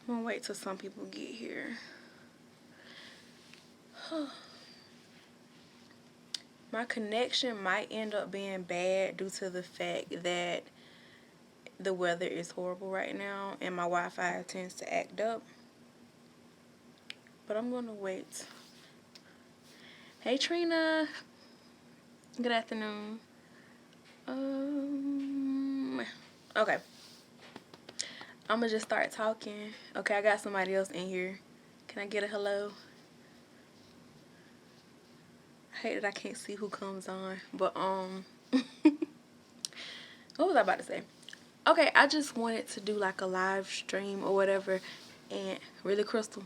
I'm gonna wait till some people get here. My connection might end up being bad due to the fact that the weather is horrible right now and my Wi-Fi tends to act up. But I'm gonna wait. Hey Trina. Good afternoon. Okay. I'm gonna just start talking. Okay, I got somebody else in here. Can I get a hello? I hate that I can't see who comes on. But what was I about to say? Okay, I just wanted to do like a live stream or whatever, and really, Crystal.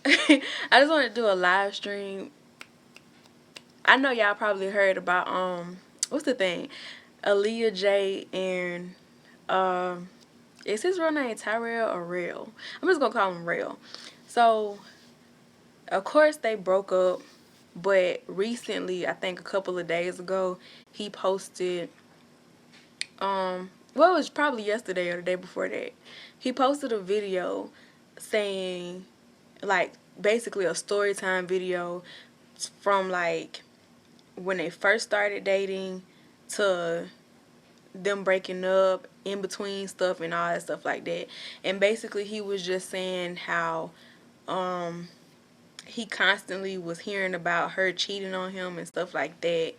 I just wanted to do a live stream. I know y'all probably heard about what's the thing? Aaliyah Jay and is his real name Tyrell or Rell? I'm just gonna call him Rell. So of course they broke up, but recently, I think a couple of days ago, he posted well, it was probably yesterday or the day before that. He posted a video saying, like, basically a story time video from like when they first started dating to them breaking up, in between stuff and all that stuff like that. And basically he was just saying how he constantly was hearing about her cheating on him and stuff like that.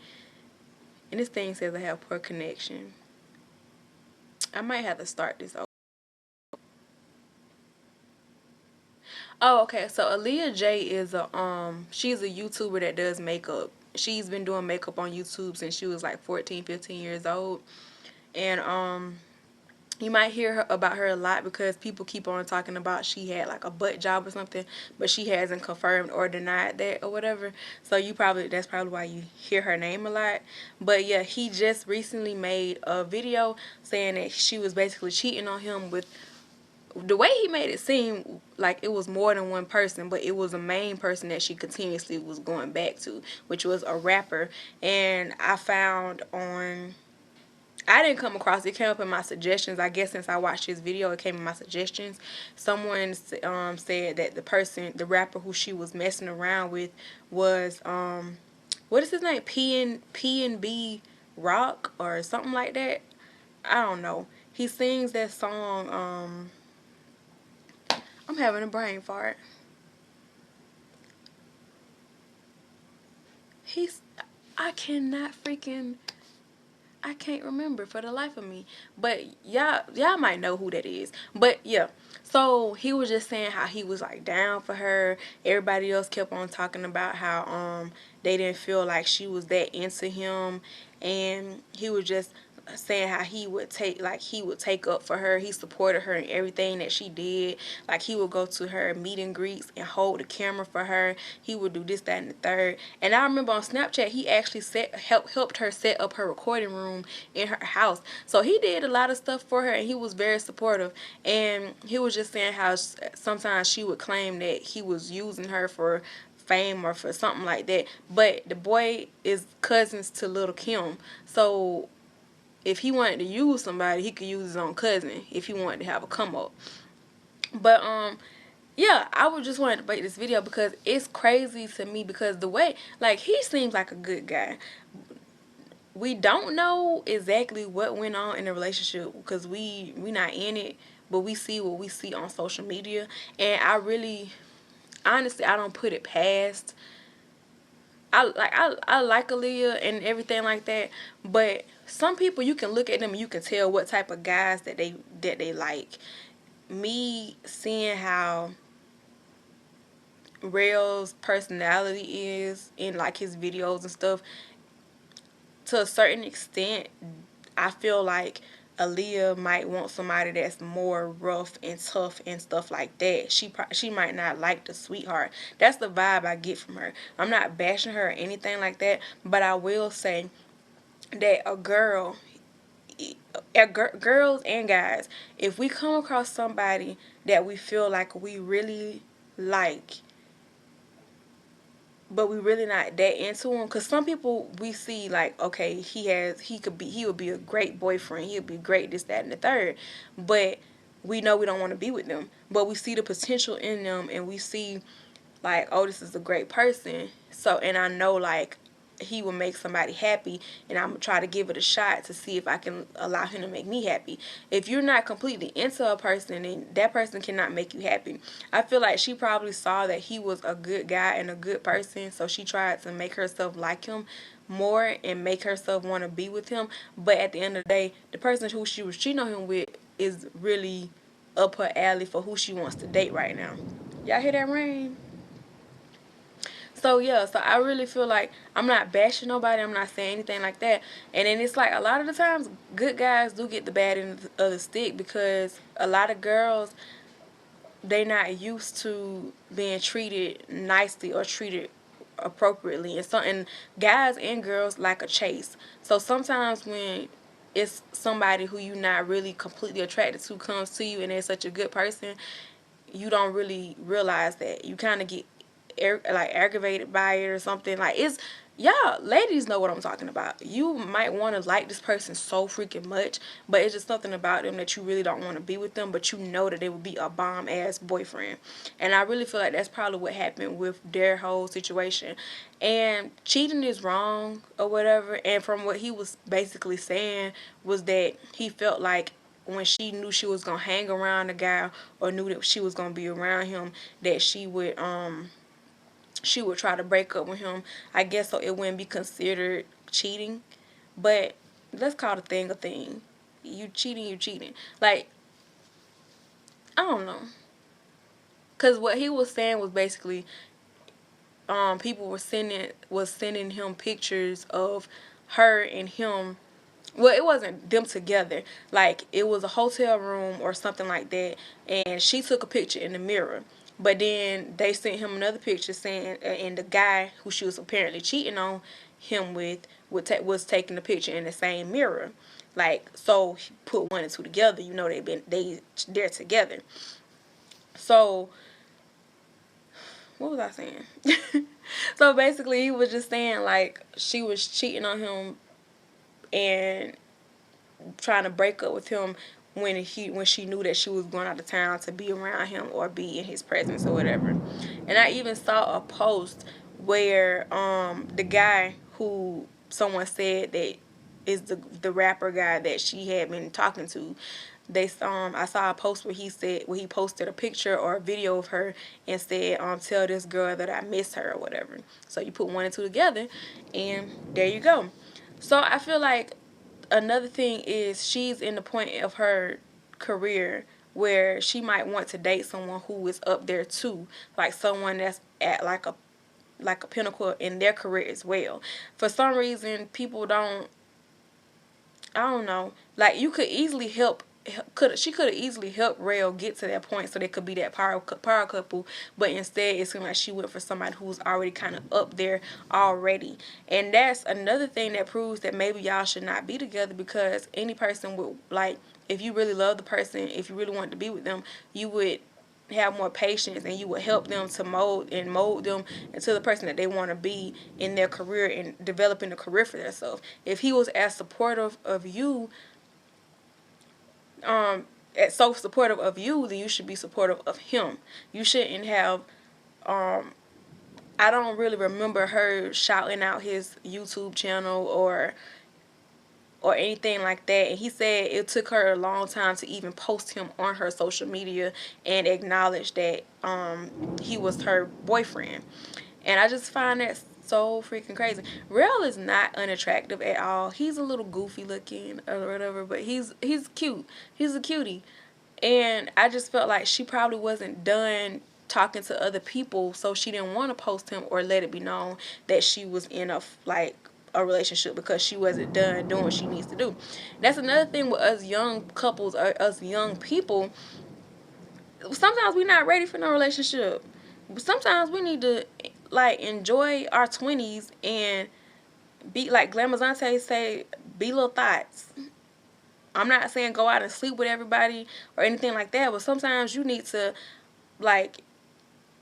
And this thing says I have poor connection. I might have to start this over. Oh, okay. So Aaliyah Jay is she's a YouTuber that does makeup. She's been doing makeup on YouTube since she was like 14, 15 years old. And you might hear about her a lot because people keep on talking about she had like a butt job or something, but she hasn't confirmed or denied that or whatever. So that's probably why you hear her name a lot. But yeah, he just recently made a video saying that she was basically cheating on him with, the way he made it seem like it was more than one person, but it was a main person that she continuously was going back to, which was a rapper. And I didn't come across it. It came up in my suggestions. I guess since I watched his video, it came in my suggestions. Someone said that the rapper who she was messing around with was what is his name? P&B Rock or something like that. I don't know. He sings that song. I'm having a brain fart. I can't remember for the life of me. But y'all might know who that is. But yeah. So he was just saying how he was like down for her. Everybody else kept on talking about how they didn't feel like she was that into him, and he was just saying how he would take up for her. He supported her in everything that she did. Like he would go to her meet and greets and hold the camera for her. He would do this, that, and the third. And I remember on Snapchat he actually helped her set up her recording room in her house. So he did a lot of stuff for her and he was very supportive. And he was just saying how sometimes she would claim that he was using her for fame or for something like that. But the boy is cousins to Little Kim. So if he wanted to use somebody, he could use his own cousin if he wanted to have a come up. But yeah, I would just wanted to make this video because it's crazy to me because the way, like, he seems like a good guy. We don't know exactly what went on in the relationship because we not in it, but we see what we see on social media. And honestly, I don't put it past. I like Aaliyah and everything like that, but some people, you can look at them and you can tell what type of guys that they like. Me seeing how Rell's personality is in like his videos and stuff, to a certain extent, I feel like Aaliyah might want somebody that's more rough and tough and stuff like that. She might not like the sweetheart. That's the vibe I get from her. I'm not bashing her or anything like that, but I will say that girls and guys, if we come across somebody that we feel like we really like, but we really not that into him, because some people we see like, okay, he would be a great boyfriend, he'll be great, this, that, and the third, but we know we don't want to be with them, but we see the potential in them, and we see like, oh, this is a great person. So, and I know like he will make somebody happy, and I'm gonna try to give it a shot to see if I can allow him to make me happy. If you're not completely into a person, then that person cannot make you happy. I feel like she probably saw that he was a good guy and a good person, so she tried to make herself like him more and make herself want to be with him. But at the end of the day, the person who she was cheating on him with is really up her alley for who she wants to date right now. Y'all hear that rain? So yeah, so I really feel like I'm not bashing nobody. I'm not saying anything like that. And then it's like a lot of the times, good guys do get the bad end of the stick, because a lot of girls, they not used to being treated nicely or treated appropriately. And guys and girls like a chase. So sometimes when it's somebody who you're not really completely attracted to comes to you and they're such a good person, you don't really realize that. You kind of get like aggravated by it or something. Like, it's, y'all ladies know what I'm talking about. You might want to like this person so freaking much, but it's just something about them that you really don't want to be with them, but you know that they would be a bomb ass boyfriend. And I really feel like that's probably what happened with their whole situation. And cheating is wrong or whatever, and from what he was basically saying was that he felt like when she knew she was gonna hang around the guy, or knew that she was gonna be around him, that she would try to break up with him, I guess, so it wouldn't be considered cheating. But let's call the thing a thing. You cheating, you cheating. Like, I don't know. Because what he was saying was basically, people were sending him pictures of her and him. Well, it wasn't them together. Like, it was a hotel room or something like that, and she took a picture in the mirror. But then they sent him another picture saying, and the guy who she was apparently cheating on him with was taking the picture in the same mirror. Like, so he put one and two together. You know, they're together. So what was I saying? So basically, he was just saying like she was cheating on him and trying to break up with him when she knew that she was going out of town to be around him or be in his presence or whatever. And I even saw a post where the guy who someone said that is the rapper guy that she had been talking to, I saw a post where he posted a picture or a video of her and said, tell this girl that I miss her or whatever. So you put one and two together and there you go. So I feel like another thing is she's in the point of her career where she might want to date someone who is up there too, like someone that's at like a pinnacle in their career as well. For some reason, people don't, I don't know, like you could easily she could have easily helped Rail get to that point so they could be that power couple, but instead it seemed like she went for somebody who was already kind of up there already. And that's another thing that proves that maybe y'all should not be together, because any person would, like, if you really love the person, if you really want to be with them, you would have more patience and you would help them to mold them into the person that they want to be in their career and developing a career for themselves. If he was as supportive of you, so supportive of you, then you should be supportive of him. You shouldn't have, I don't really remember her shouting out his YouTube channel or anything like that. And he said it took her a long time to even post him on her social media and acknowledge that he was her boyfriend. And I just find that so freaking crazy. Rel is not unattractive at all. He's a little goofy looking or whatever, but he's cute. He's a cutie. And I just felt like she probably wasn't done talking to other people, so she didn't want to post him or let it be known that she was in a relationship, because she wasn't done doing what she needs to do. That's another thing with us young couples or us young people. Sometimes we're not ready for no relationship. Sometimes we need to like enjoy our 20s and be like Glamazante say, be little thoughts. I'm not saying go out and sleep with everybody or anything like that, but sometimes you need to like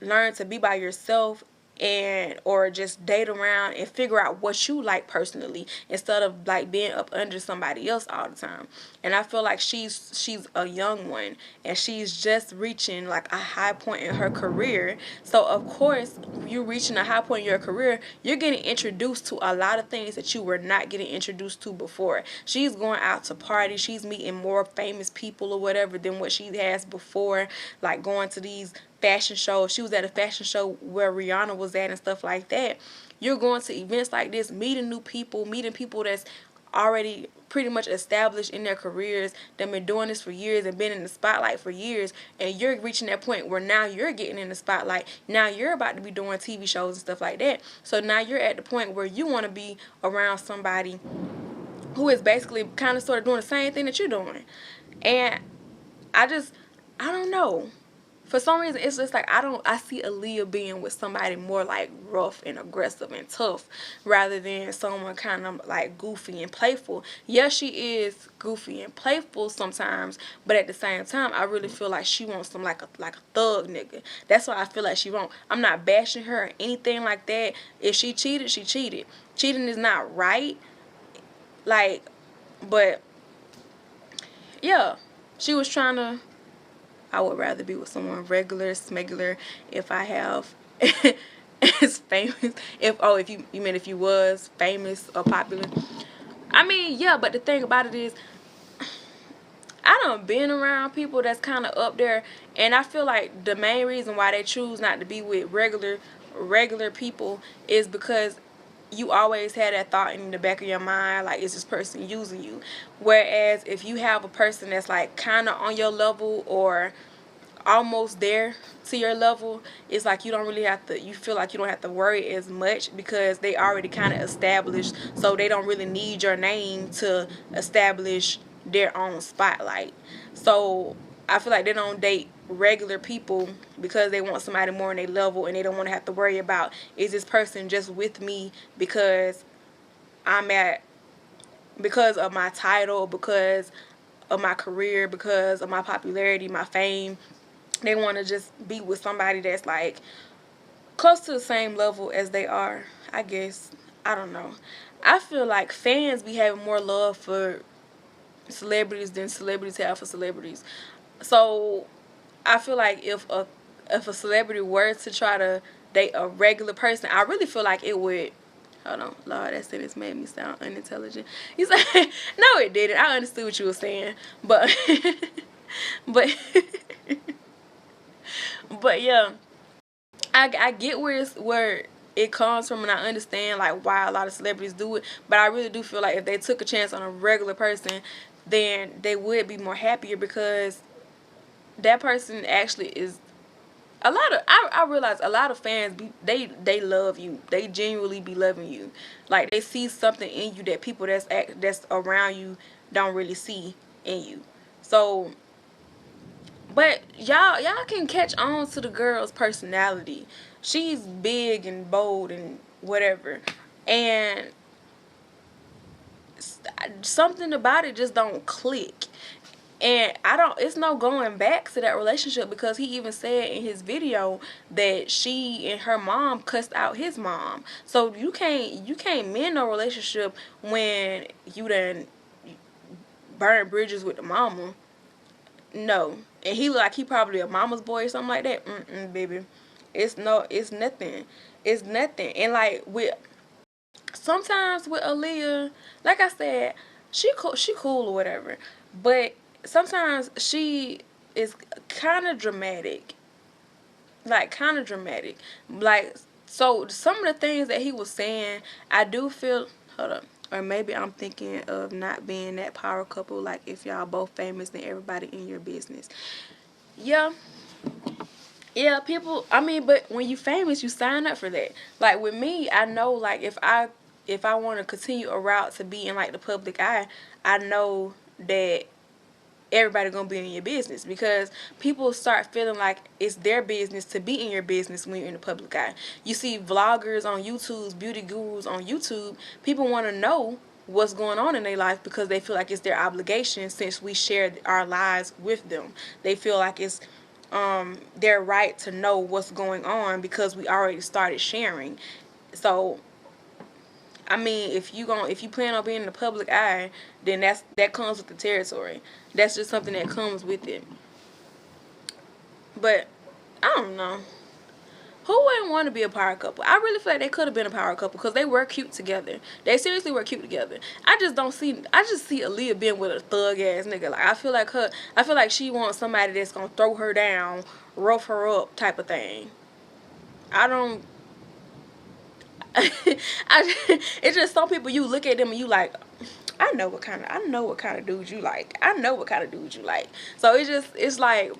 learn to be by yourself and or just date around and figure out what you like personally instead of like being up under somebody else all the time. And I feel like she's a young one and she's just reaching like a high point in her career. So of course, you reaching a high point in your career, you're getting introduced to a lot of things that you were not getting introduced to before. She's going out to parties, she's meeting more famous people or whatever than what she has before, like going to these fashion shows. She was at a fashion show where Rihanna was at and stuff like that. You're going to events like this, meeting new people, meeting people that's already pretty much established in their careers, they've been doing this for years and been in the spotlight for years, and you're reaching that point where now you're getting in the spotlight. Now you're about to be doing TV shows and stuff like that. So now you're at the point where you want to be around somebody who is basically kind of sort of doing the same thing that you're doing. And I don't know. For some reason, it's just like I see Aaliyah being with somebody more like rough and aggressive and tough rather than someone kind of like goofy and playful. Yes, she is goofy and playful sometimes, but at the same time, I really feel like she wants some like a thug nigga. That's what I feel like she wants. I'm not bashing her or anything like that. If she cheated, she cheated. Cheating is not right. Like, but yeah, she was trying to. I would rather be with someone regular, smuggler, if I have as famous. If you meant if you was famous or popular. I mean, yeah, but the thing about it is, I done been around people that's kind of up there, and I feel like the main reason why they choose not to be with regular people is because you always had that thought in the back of your mind, like, is this person using you? Whereas if you have a person that's like kind of on your level or almost there to your level, it's like you feel like you don't have to worry as much because they already kind of established, so they don't really need your name to establish their own spotlight. So I feel like they don't date regular people because they want somebody more on their level, and they don't want to have to worry about, is this person just with me because because of my title, because of my career, because of my popularity, my fame. They want to just be with somebody that's like close to the same level as they are, I guess. I don't know. I feel like fans be having more love for celebrities than celebrities have for celebrities. So I feel like if a celebrity were to try to date a regular person, I really feel like it would. Hold on, Lord, that sentence made me sound unintelligent. You said no, it didn't. I understood what you were saying, but but but yeah, I get where it comes from, and I understand like why a lot of celebrities do it. But I really do feel like if they took a chance on a regular person, then they would be more happier because that person actually is a lot of. I realize a lot of fans they love you. They genuinely be loving you. Like they see something in you that people that's around you don't really see in you. So. But y'all can catch on to the girl's personality. She's big and bold and whatever. And something about it just don't click. And it's no going back to that relationship because he even said in his video that she and her mom cussed out his mom. So you can't mend no relationship when you done burn bridges with the mama. No. And he look like he probably a mama's boy or something like that. Baby. It's nothing. It's nothing. And like sometimes with Aaliyah, like I said, she cool or whatever. But sometimes she is kind of dramatic. Like kind of dramatic. Like so some of the things that he was saying, I do feel hold up. Or maybe I'm thinking of not being that power couple, like if y'all both famous then everybody in your business. Yeah. Yeah, people, I mean, but when you famous, you sign up for that. Like with me, I know like if I want to continue a route to be in like the public eye, I know that everybody gonna be in your business because people start feeling like it's their business to be in your business when you're in the public eye. You see vloggers on YouTube, beauty gurus on YouTube, people want to know what's going on in their life because they feel like it's their obligation since we share our lives with them. They feel like it's their right to know what's going on because we already started sharing. So I mean, if you plan on being in the public eye, then that comes with the territory. That's just something that comes with it. But I don't know. Who wouldn't want to be a power couple? I really feel like they could have been a power couple because they were cute together. They seriously were cute together. I just see Aaliyah being with a thug ass nigga. Like I feel like she wants somebody that's gonna throw her down, rough her up type of thing. I don't. It's just some people you look at them and you like, I know what kind of dudes you like. I know what kind of dudes you like. So it's like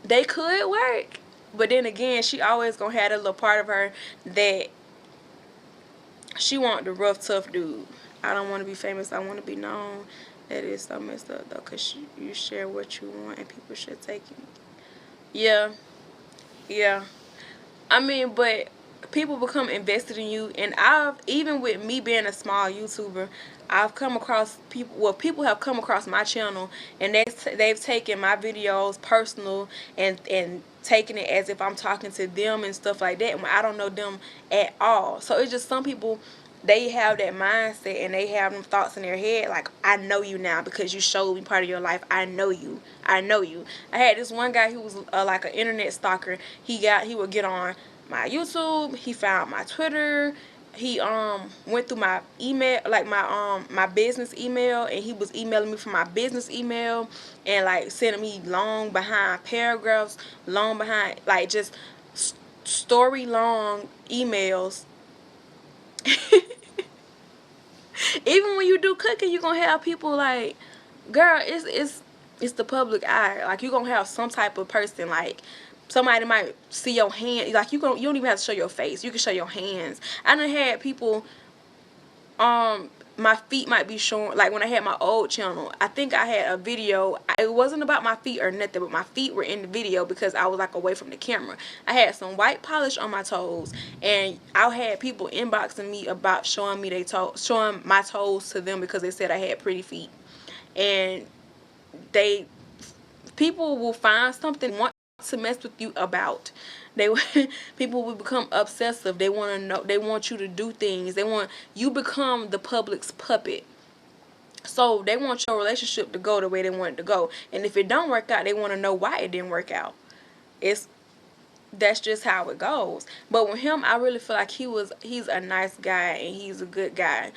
they could work. But then again, she always gonna have a little part of her that she want the rough, tough dude. I don't want to be famous. I want to be known. That is so messed up though, cause you share what you want and people should take it. Yeah, yeah. I mean, but people become invested in you, and even with me being a small YouTuber, I've come across people. Well, people have come across my channel, and they've taken my videos personal and taken it as if I'm talking to them and stuff like that. When I don't know them at all, so it's just some people. They have that mindset and they have them thoughts in their head like, I know you now because you showed me part of your life. I know you. I know you. I had this one guy who was like an internet stalker. He would get on my YouTube. He found my Twitter. He went through my email, like my business email, and he was emailing me from my business email and like sending me long behind paragraphs, long behind like just story long emails. Even when you do cooking, you're gonna have people like, girl, it's the public eye. Like you're gonna have some type of person like somebody might see your hand. Like you don't even have to show your face. You can show your hands. I done had people my feet might be showing. Like when I had my old channel, I think I had a video. It wasn't about my feet or nothing, but my feet were in the video because I was like away from the camera. I had some white polish on my toes, and I had people inboxing me about showing my toes to them because they said I had pretty feet. And people will find something want to mess with you about. They people will become obsessive. They want to know. They want you to do things. You become the public's puppet. So they want your relationship to go the way they want it to go. And if it don't work out, they want to know why it didn't work out. That's just how it goes. But with him, I really feel like he's a nice guy and he's a good guy.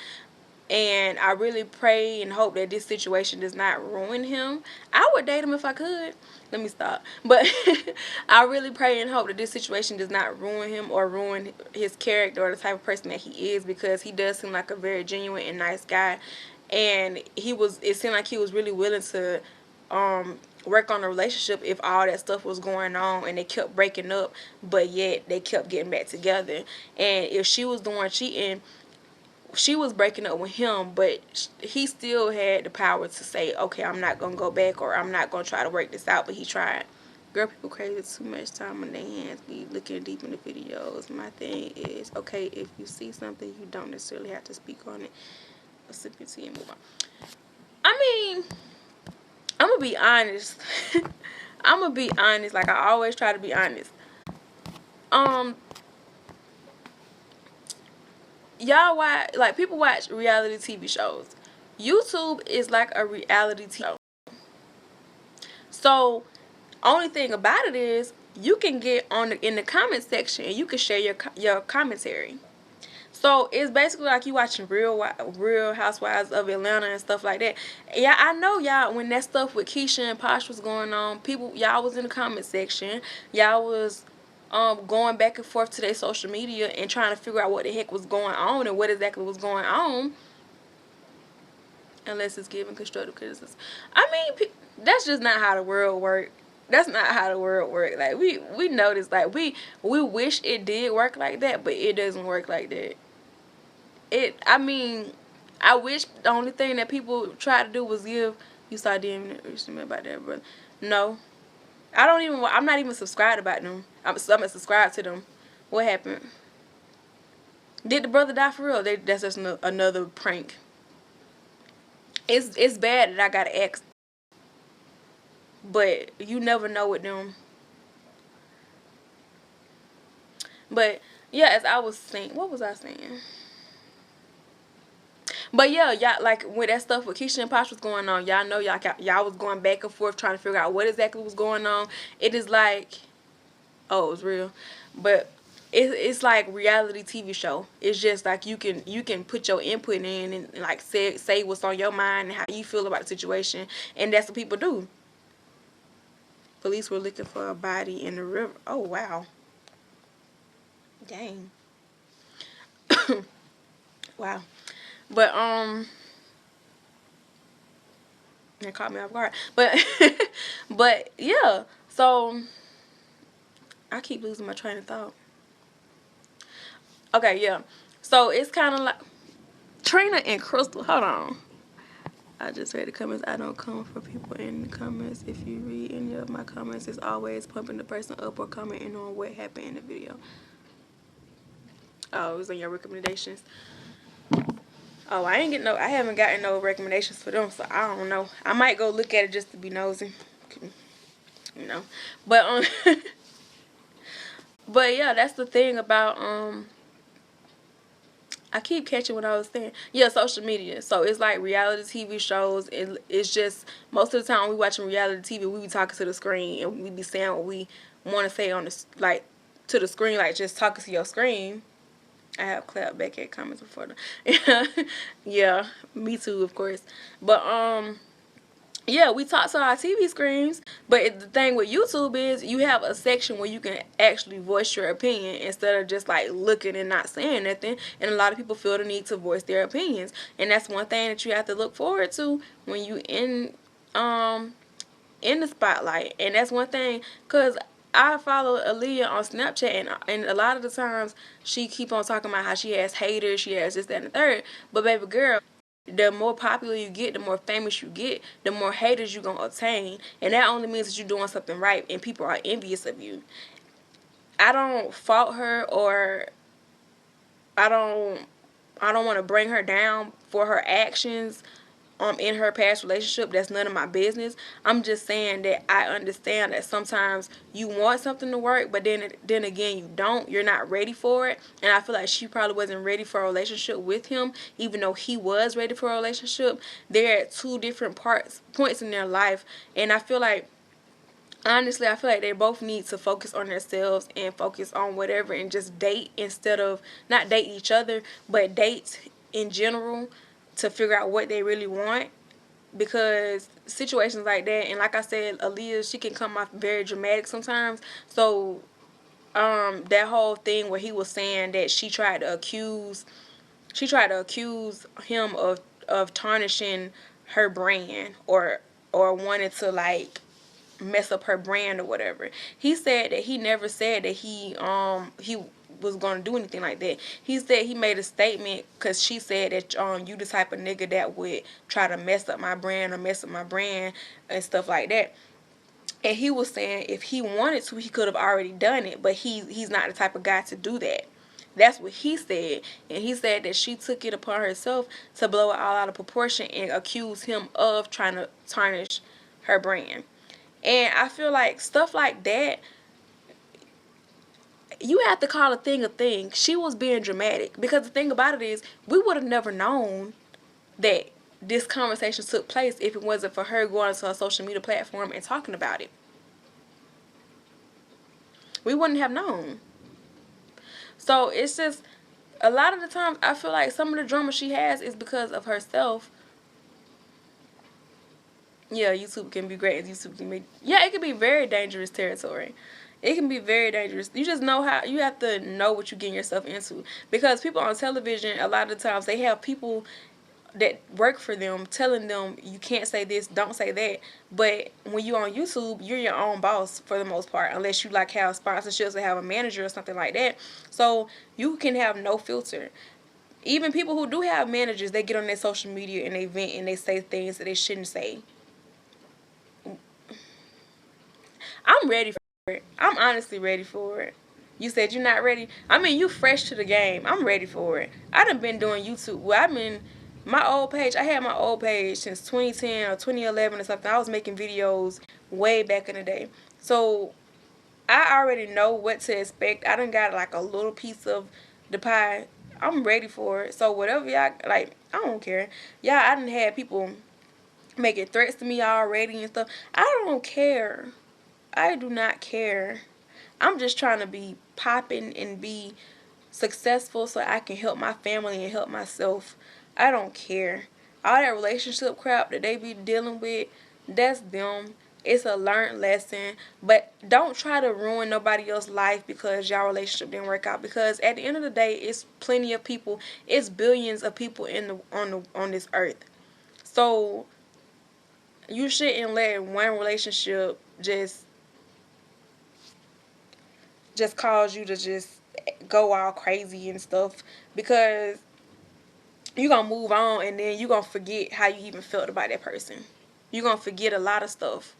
And I really pray and hope that this situation does not ruin him. I would date him if I could. Let me stop. But I really pray and hope that this situation does not ruin him or ruin his character or the type of person that he is, because he does seem like a very genuine and nice guy. And it seemed like he was really willing to work on a relationship if all that stuff was going on and they kept breaking up, but yet they kept getting back together. And if she was the one cheating, she was breaking up with him, but he still had the power to say, okay, I'm not going to go back, or I'm not going to try to work this out, but he tried. Girl, people crazy too much time on their hands, be looking deep in the videos. My thing is, okay, if you see something, you don't necessarily have to speak on it. Or sip your tea and move on. I mean, I'm going to be honest. I'm going to be honest, like I always try to be honest. Y'all watch, like, people watch reality TV shows. YouTube is like a reality TV show. So, only thing about it is you can get in the comment section and you can share your commentary. So it's basically like you watching Real Housewives of Atlanta and stuff like that. Yeah, I know y'all, when that stuff with Keisha and Posh was going on, y'all was in the comment section. Y'all was going back and forth to their social media and trying to figure out what the heck was going on and what exactly was going on. Unless it's giving constructive criticism. I mean, that's just not how the world works. That's not how the world works. Like, we notice, like, we wish it did work like that, but it doesn't work like that. I mean, I wish the only thing that people try to do was give. You saw DM about that, brother. No. I'm not even subscribed about them. I'm subscribed to them. What happened? Did the brother die for real? That's just another prank. It's bad that I gotta ask. But you never know with them. But yeah, as I was saying, what was I saying? But yeah, y'all, like when that stuff with Keisha and Posh was going on, y'all know y'all was going back and forth trying to figure out what exactly was going on. It is like, oh, it was real, but it's like reality TV show. It's just like you can put your input in and like say what's on your mind and how you feel about the situation, and that's what people do. Police were looking for a body in the river. Oh wow, dang, wow. But that caught me off guard. But but yeah, so I keep losing my train of thought. Okay, yeah. So it's kind of like Trina and Crystal. Hold on. I just read the comments. I don't come for people in the comments. If you read any of my comments, it's always pumping the person up or commenting on what happened in the video. Oh, it was on your recommendations. Oh, I haven't gotten no recommendations for them, so I don't know. I might go look at it just to be nosy, you know. But but yeah, that's the thing about I keep catching what I was saying. Yeah, social media. So it's like reality TV shows. It's just most of the time we watching reality TV, we be talking to the screen and we be saying what we want to say on the like to the screen, like just talking to your screen. I have clapped back at comments before. Yeah, yeah, me too, of course. But yeah, we talk to our TV screens, but the thing with YouTube is you have a section where you can actually voice your opinion instead of just like looking and not saying nothing. And a lot of people feel the need to voice their opinions, and that's one thing that you have to look forward to when you in the spotlight. And that's one thing, cause I follow Aaliyah on Snapchat, and a lot of the times she keep on talking about how she has haters, she has this, that, and the third. But baby girl, the more popular you get, the more famous you get, the more haters you're gonna obtain, and that only means that you're doing something right, and people are envious of you. I don't fault her, or I don't I don't want to bring her down for her actions in her past relationship. That's none of my business. I'm just saying that I understand that sometimes you want something to work, but then again you don't. You're not ready for it, and I feel like she probably wasn't ready for a relationship with him, even though he was ready for a relationship. They're at two different points in their life, and I feel like honestly, I feel like they both need to focus on themselves and focus on whatever and just date instead of not date each other, but date in general to figure out what they really want. Because situations like that, and like I said, Aaliyah, she can come off very dramatic sometimes. So that whole thing where he was saying that she tried to accuse him of tarnishing her brand, or wanted to like mess up her brand or whatever. He said that he never said that he was gonna do anything like that. He said he made a statement because she said that you the type of nigga that would try to mess up my brand or mess up my brand and stuff like that. And he was saying if he wanted to, he could have already done it, but he's not the type of guy to do that. That's what he said. And he said that she took it upon herself to blow it all out of proportion and accuse him of trying to tarnish her brand. And I feel like stuff like that, you have to call a thing a thing. She was being dramatic. Because the thing about it is, we would have never known that this conversation took place if it wasn't for her going to a social media platform and talking about it. We wouldn't have known. So it's just, a lot of the times, I feel like some of the drama she has is because of herself. Yeah, YouTube can be great. YouTube can be, yeah, it can be very dangerous territory. It can be very dangerous. You just know how, you have to know what you're getting yourself into. Because people on television, a lot of the times, they have people that work for them telling them you can't say this, don't say that. But when you're on YouTube, you're your own boss for the most part, unless you like have sponsorships or have a manager or something like that. So you can have no filter. Even people who do have managers, they get on their social media and they vent and they say things that they shouldn't say. I'm ready for it. I'm honestly ready for it. You said you're not ready. I mean, you fresh to the game. I'm ready for it. I done been doing YouTube. Well, I've been My old page, I had my old page since 2010 or 2011 or something. I was making videos way back in the day. So I already know what to expect. I done got like a little piece of the pie. I'm ready for it. So whatever y'all like, I don't care. Yeah, I done had people making threats to me already and stuff. I don't care. I do not care. I'm just trying to be popping and be successful so I can help my family and help myself. I don't care. All that relationship crap that they be dealing with, that's them. It's a learned lesson. But don't try to ruin nobody else's life because y'all relationship didn't work out. Because at the end of the day, it's plenty of people. It's billions of people on this earth. So you shouldn't let one relationship just cause you to just go all crazy and stuff, because you gonna move on and then you gonna forget how you even felt about that person. You gonna forget a lot of stuff.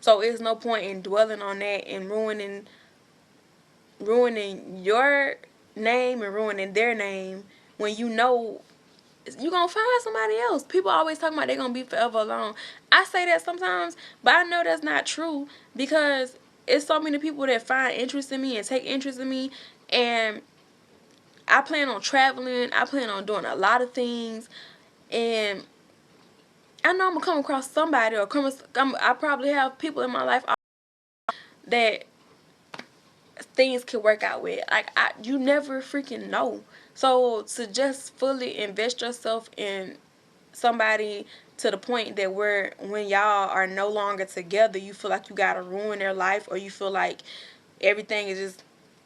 So it's no point in dwelling on that and ruining your name and ruining their name when you know you gonna find somebody else. People always talking about they gonna be forever alone. I say that sometimes, but I know that's not true, because it's so many people that find interest in me and take interest in me, and I plan on traveling. I plan on doing a lot of things, and I know I'm gonna come across somebody, or I probably have people in my life that things can work out with. Like you never freaking know. So to just fully invest yourself in somebody to the point that when y'all are no longer together, you feel like you gotta ruin their life, or you feel like everything is just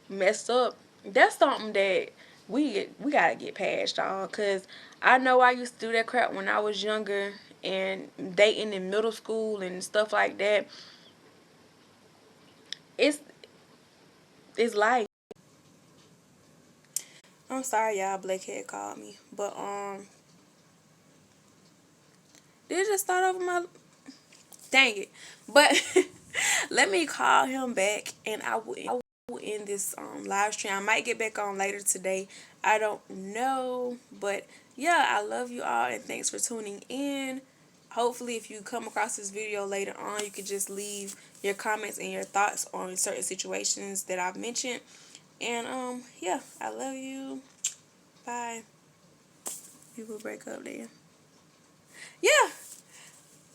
messed up. That's something that we gotta get past, y'all. Cause I know I used to do that crap when I was younger and dating in middle school and stuff like that. It's it's life. I'm sorry, y'all. Blackhead called me, but did it just start over my? Dang it! But let me call him back, and I will end this live stream. I might get back on later today. I don't know, but yeah, I love you all, and thanks for tuning in. Hopefully, if you come across this video later on, you could just leave your comments and your thoughts on certain situations that I've mentioned. And yeah, I love you. Bye. You will break up then. Yeah.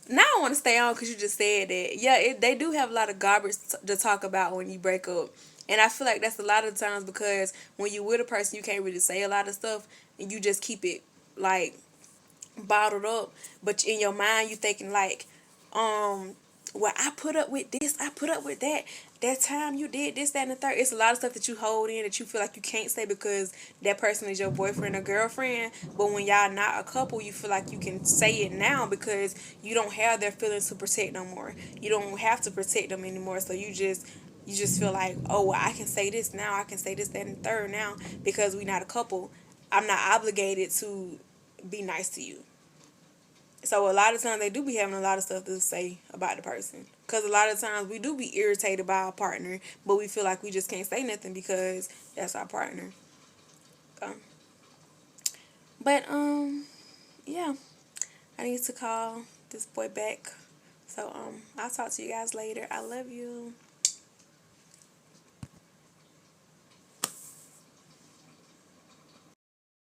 Now I want to stay on because you just said that. Yeah, they do have a lot of garbage to talk about when you break up. And I feel like that's a lot of times because when you with a person, you can't really say a lot of stuff, and you just keep it like bottled up. But in your mind, you thinking like, well, I put up with this, I put up with that. That time you did this, that, and the third. It's a lot of stuff that you hold in that you feel like you can't say because that person is your boyfriend or girlfriend. But when y'all not a couple, you feel like you can say it now because you don't have their feelings to protect no more. You don't have to protect them anymore. So you just feel like, oh, well, I can say this now. I can say this, that, and the third now because we not a couple. I'm not obligated to be nice to you. So a lot of times they do be having a lot of stuff to say about the person. Because a lot of times we do be irritated by our partner, but we feel like we just can't say nothing because that's our partner. Um, but yeah, I need to call this boy back. So I'll talk to you guys later. I love you.